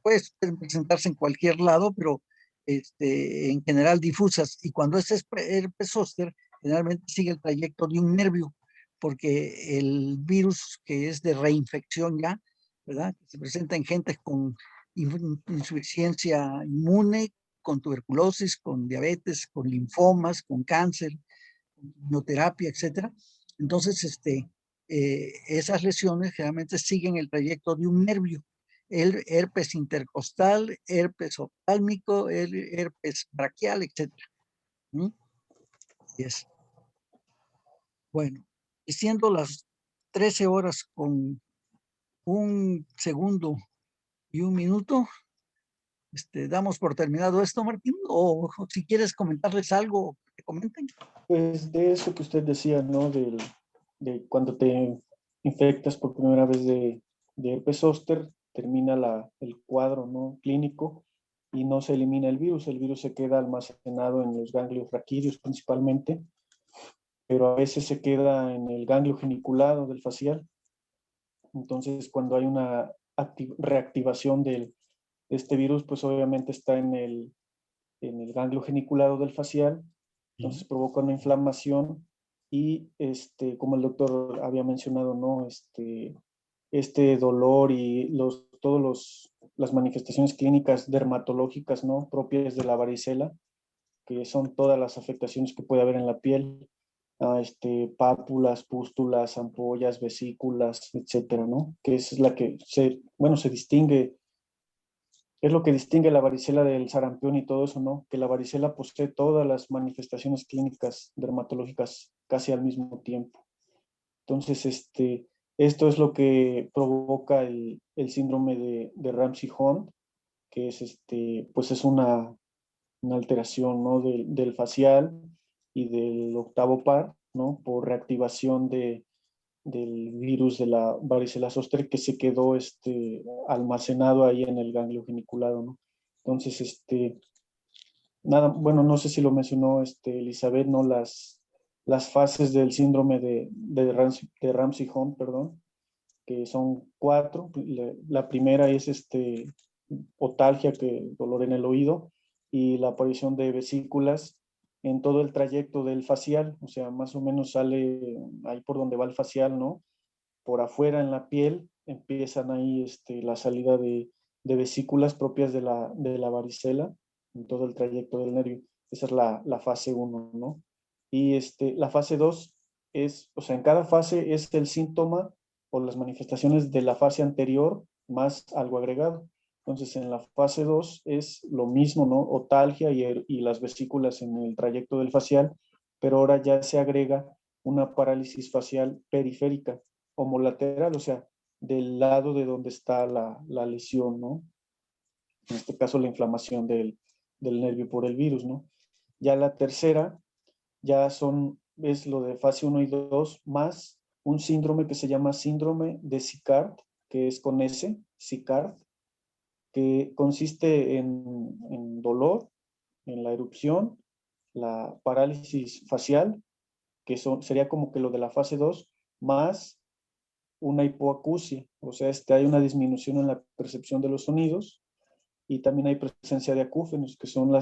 pueden presentarse en cualquier lado, pero en general difusas. Y cuando es herpes zóster, generalmente sigue el trayecto de un nervio, porque el virus que es de reinfección ya, ¿verdad? Se presenta en gente con insuficiencia inmune, con tuberculosis, con diabetes, con linfomas, con cáncer, con quimioterapia, etcétera. Entonces, esas lesiones generalmente siguen el trayecto de un nervio. El herpes intercostal, herpes oftálmico, el herpes braquial, etcétera. Yes. Bueno, y siendo las 13 horas con 1 segundo y 1 minuto, damos por terminado esto, Martín, o si quieres comentarles algo, que te comenten. Pues de eso que usted decía, ¿no? De cuando te infectas por primera vez de herpes zóster, termina el cuadro, ¿no? Clínico y no se elimina el virus se queda almacenado en los ganglios raquídeos principalmente, pero a veces se queda en el ganglio geniculado del facial. Entonces, cuando hay una reactivación de este virus, pues obviamente está en el ganglio geniculado del facial, entonces provoca una inflamación y como el doctor había mencionado, ¿no? Este dolor y las manifestaciones clínicas dermatológicas, ¿no? Propias de la varicela, que son todas las afectaciones que puede haber en la piel, pápulas, pústulas, ampollas, vesículas, etcétera, ¿no? Que esa es la que se distingue, es lo que distingue la varicela del sarampión y todo eso, ¿no? Que la varicela posee todas las manifestaciones clínicas dermatológicas casi al mismo tiempo. Entonces, esto es lo que provoca el síndrome de Ramsay-Hunt, que es, pues es una alteración, ¿no? del facial y del octavo par, ¿no? Por reactivación del virus de la varicela zoster que se quedó almacenado ahí en el ganglio geniculado, ¿no? Entonces, nada, bueno, no sé si lo mencionó Elizabeth, ¿no? Las fases del síndrome de Ramsay-Hunt, perdón, que son 4. La primera es otalgia, dolor en el oído, y la aparición de vesículas en todo el trayecto del facial, o sea, más o menos sale ahí por donde va el facial, ¿no? Por afuera en la piel, empiezan ahí la salida de vesículas propias de la varicela en todo el trayecto del nervio. Esa es la fase 1, ¿no? Y la fase 2 es, o sea, en cada fase es el síntoma o las manifestaciones de la fase anterior más algo agregado. Entonces, en la fase 2 es lo mismo, ¿no? Otalgia y las vesículas en el trayecto del facial, pero ahora ya se agrega una parálisis facial periférica, homolateral, o sea, del lado de donde está la lesión, ¿no? En este caso, la inflamación del nervio por el virus, ¿no? Ya la tercera, es lo de fase 1 y 2, más un síndrome que se llama síndrome de Sicard, que es con S, Sicard, que consiste en dolor, en la erupción, la parálisis facial, que sería como que lo de la fase 2, más una hipoacusia, o sea, hay una disminución en la percepción de los sonidos y también hay presencia de acúfenos, que son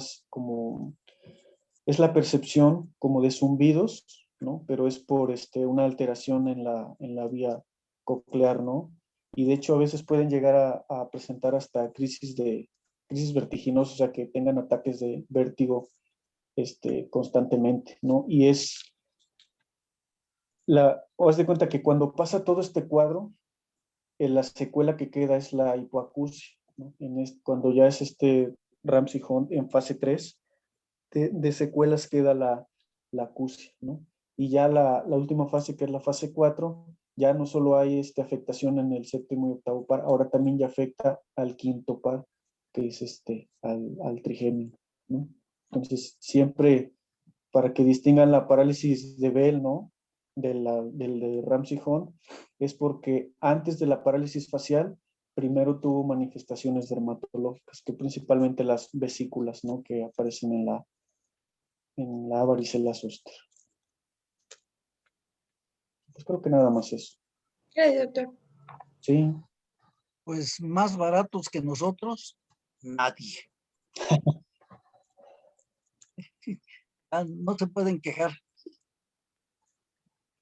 es la percepción como de zumbidos, ¿no? Pero es por una alteración en la vía coclear, ¿no? Y de hecho a veces pueden llegar a presentar hasta crisis vertiginosas, o sea, que tengan ataques de vértigo constantemente, ¿no? Y haz de cuenta que cuando pasa todo este cuadro, la secuela que queda es la hipoacusia, ¿no? Cuando ya es Ramsay-Hunt en fase 3, de secuelas queda la acusia, ¿no? Y ya la última fase, que es la fase 4, ya no solo hay afectación en el séptimo y octavo par, ahora también ya afecta al quinto par, que es al trigémino, ¿no? Entonces, siempre para que distingan la parálisis de Bell, ¿no? Del de Ramsay-Hunt, es porque antes de la parálisis facial, primero tuvo manifestaciones dermatológicas, que principalmente las vesículas, ¿no? Que aparecen en la varicela zoster. Pues creo que nada más eso. Gracias, doctor. Sí. Pues más baratos que nosotros, nadie. No se pueden quejar.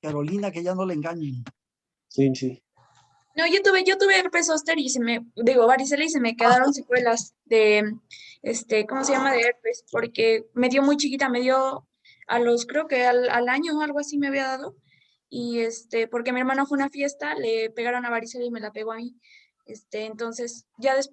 Carolina, que ya no le engañen. Sí, sí. No, yo tuve herpes zóster y varicela y se me quedaron secuelas de, ¿cómo se llama? De herpes, porque me dio muy chiquita, me dio creo que al año o algo así me había dado, y porque mi hermano fue a una fiesta, le pegaron a varicela y me la pegó a mí, entonces ya después